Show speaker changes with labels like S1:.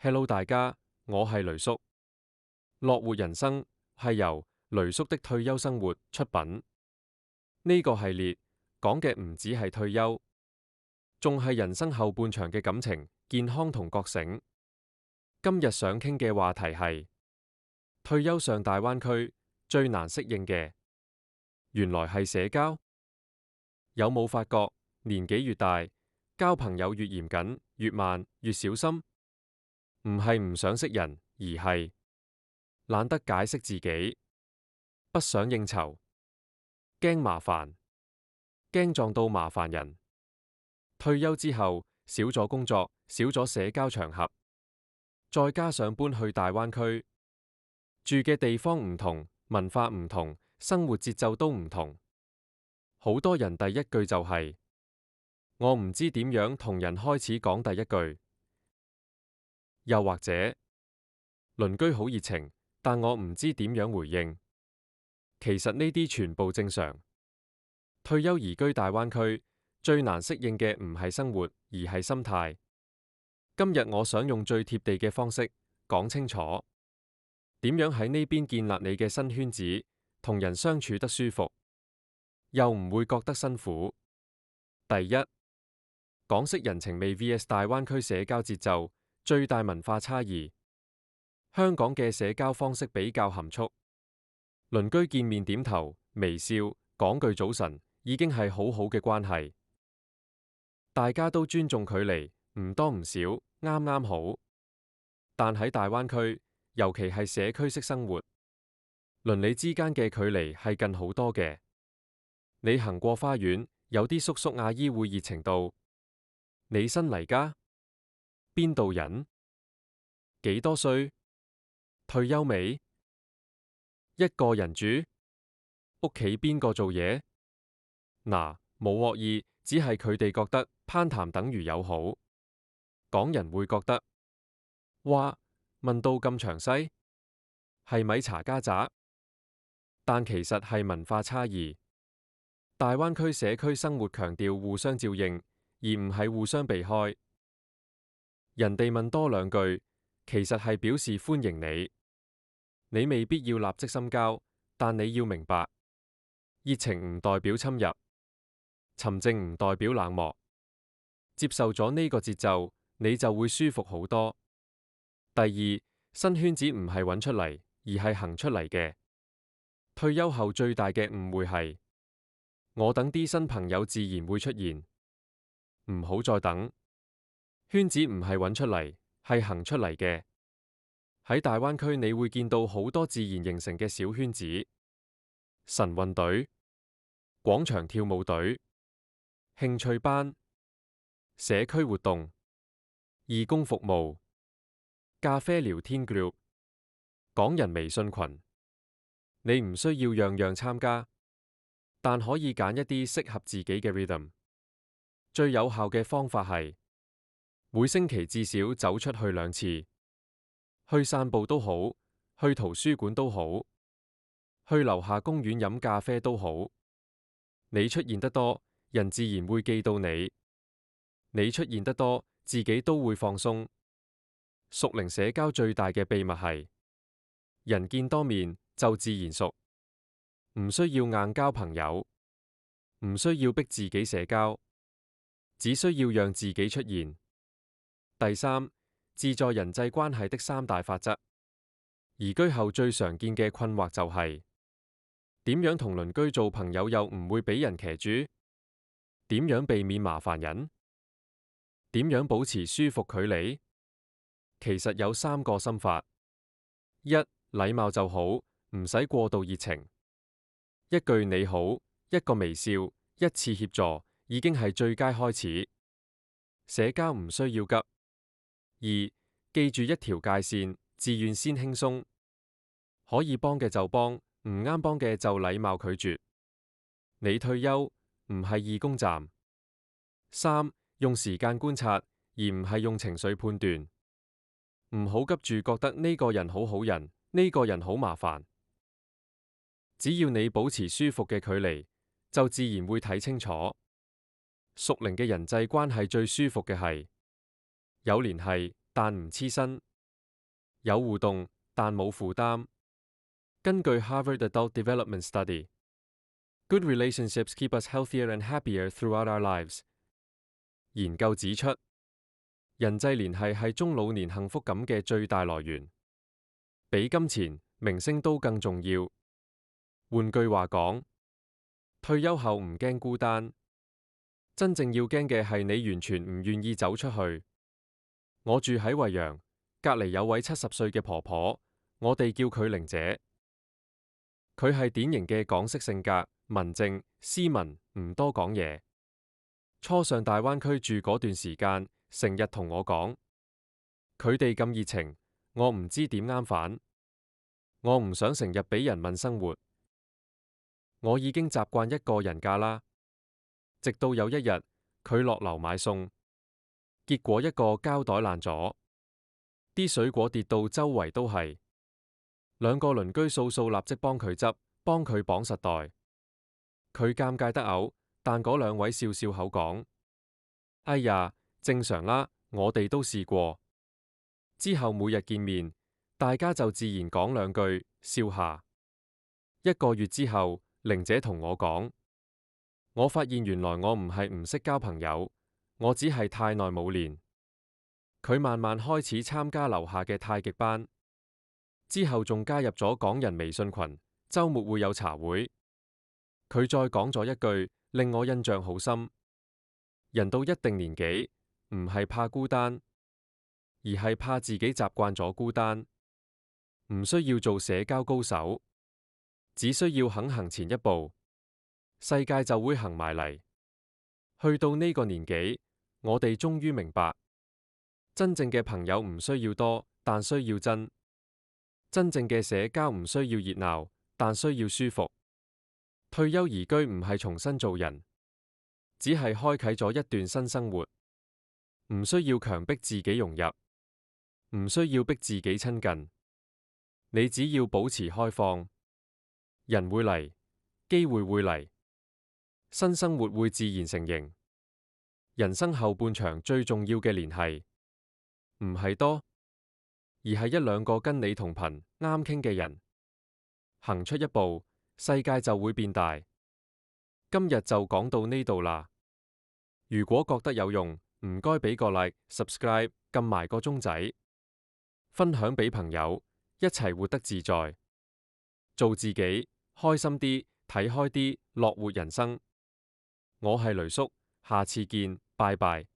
S1: Hello，大家，我係雷叔。樂活人生係由雷叔的退休生活出品。呢個系列講嘅唔止係退休，仲係人生後半場嘅感情、健康同覺醒。今日想傾嘅話題係退休上大灣區最難適應嘅，原來係社交。有冇發覺年紀越大，交朋友越嚴謹、越慢、越小心？唔係唔想識人，而係懶得解釋自己，不想應酬，驚麻煩，驚撞到麻煩人。退休之後少咗工作，少咗社交場合，再加上搬去大灣區，住嘅地方唔同，文化唔同，生活節奏都唔同。好多人第一句就係我唔知點樣同人開始講第一句，又或者鄰居好熱情，但我唔知點樣回應。其實呢啲全部正常。退休移居大灣區最難適應嘅唔係生活，而係心態。今日我想用最貼地嘅方式講清楚，點樣喺呢邊建立你嘅新圈子，同人相處得舒服，又唔會覺得辛苦。第一，港式人情味 vs 大灣區社交節奏最大文化差異。香港嘅社交方式比較含蓄，鄰居見面點頭微笑，講句早晨已經係好好嘅關係，大家都尊重距離，唔多唔少，啱啱好。但喺大灣區，尤其係社區式生活，鄰里之間嘅距離係近好多嘅。你行過花園，有啲叔叔阿姨會熱情到，你新嚟㗎？邊度人？幾多歲？退休未？一個人住？屋企邊個做嘢？嗱，冇惡意，只係佢哋覺得攀談等於友好。港人會覺得，哇，問到咁詳細，係咪查家宅？但其實係文化差異。大灣區社區生活強調互相照應，而唔係互相避開。人哋問多兩句，其實係表示歡迎你。你未必要立即深交，但你要明白，熱情唔代表侵入，沉靜唔代表冷漠。接受咗呢個節奏，你就會舒服好多。第二，新圈子唔係揾出嚟，而係行出嚟嘅。退休後最大嘅誤會係，我等啲新朋友自然會出現，唔好再等。圈子唔係揾出嚟，係行出嚟嘅。喺大灣區你會見到好多自然形成嘅小圈子，晨運隊、廣場跳舞隊、興趣班、社區活動、義工服務、咖啡聊天 group、港人微信群。你唔需要樣樣參加，但可以揀一啲適合自己嘅 rhythm。最有效嘅方法係每星期至少走出去2次。去散步都好，去圖書館都好，去樓下公園飲咖啡都好。你出現得多，人自然會記到你。你出現得多，自己都會放鬆。屬靈社交最大嘅秘密係，人見多面就自然熟，唔需要硬交朋友，唔需要逼自己社交，只需要讓自己出現。第三，自在人際關係的3大法則。移居後最常見嘅困惑就係點樣同鄰居做朋友又唔會俾人騎住？點樣避免麻煩人？點樣保持舒服距離？其實有3個心法。一，禮貌就好，唔使過度熱情。一句你好，一個微笑，一次協助，已經係最佳開始。社交唔需要急。二，記住一條界線，自願先輕鬆，可以幫嘅就幫，唔啱幫嘅就禮貌拒絕。你退休唔係義工站。三，用時間觀察，而唔係用情緒判斷。唔好急住覺得呢個人好好人，呢個人好麻煩。只要你保持舒服嘅距離，就自然會睇清楚。屬靈嘅人際關係最舒服嘅係有聯繫，但唔黐身，有互動但冇負擔。根據 Harvard Adult Development Study，Good relationships keep us healthier and happier throughout our lives。研究指出，人際聯繫係中老年幸福感嘅最大來源，比金錢、明星都更重要。換句話講，退休後唔驚孤單，真正要驚嘅係你完全唔願意走出去。我住喺惠陽，隔離有位70歲嘅婆婆，我哋叫佢玲姐。佢係典型嘅港式性格，文靜、斯文，唔多講嘢。初上大灣區住嗰段時間，成日同我講，佢哋咁熱情，我唔知點啱反。我唔想成日俾人問生活，我已經習慣一個人㗎啦。直到有一日，佢落樓買餸，結果一個膠袋爛咗，啲水果跌到周圍都係。兩個鄰居掃掃立即幫佢執，幫佢綁實袋。佢尷尬得嘔，但嗰兩位笑笑口講：哎呀，正常啦，我哋都試過。之後每日見面，大家就自然講兩句，笑下。1個月之後，玲姐同我講：我發現原來我唔係唔識交朋友，我只係太耐冇練。佢慢慢開始參加樓下嘅太極班，之後仲加入咗港人微信群，週末會有茶會。佢再講咗一句令我印象好深：人到一定年紀，唔係怕孤單，而係怕自己習慣咗孤單。唔需要做社交高手，只需要肯行前一步，世界就會行埋嚟。去到呢個年紀，我哋終於明白，真正嘅朋友唔需要多，但需要真。真正嘅社交唔需要熱鬧，但需要舒服。退休移居唔係重新做人，只係開啟咗一段新生活。唔需要強迫自己融入，唔需要逼自己親近。你只要保持開放，人會嚟，機會會嚟，新生活會自然成形。人生後半場最重要嘅聯繫，唔係多，而係一兩個跟你同頻啱傾嘅人。行出一步，世界就會變大。今日就講到呢度啦。如果覺得有用，唔該俾個 like、subscribe， 撳埋個鐘仔，分享俾朋友，一齊活得自在，做自己，開心啲，睇開啲，樂活人生。我係雷叔，下次見，拜拜。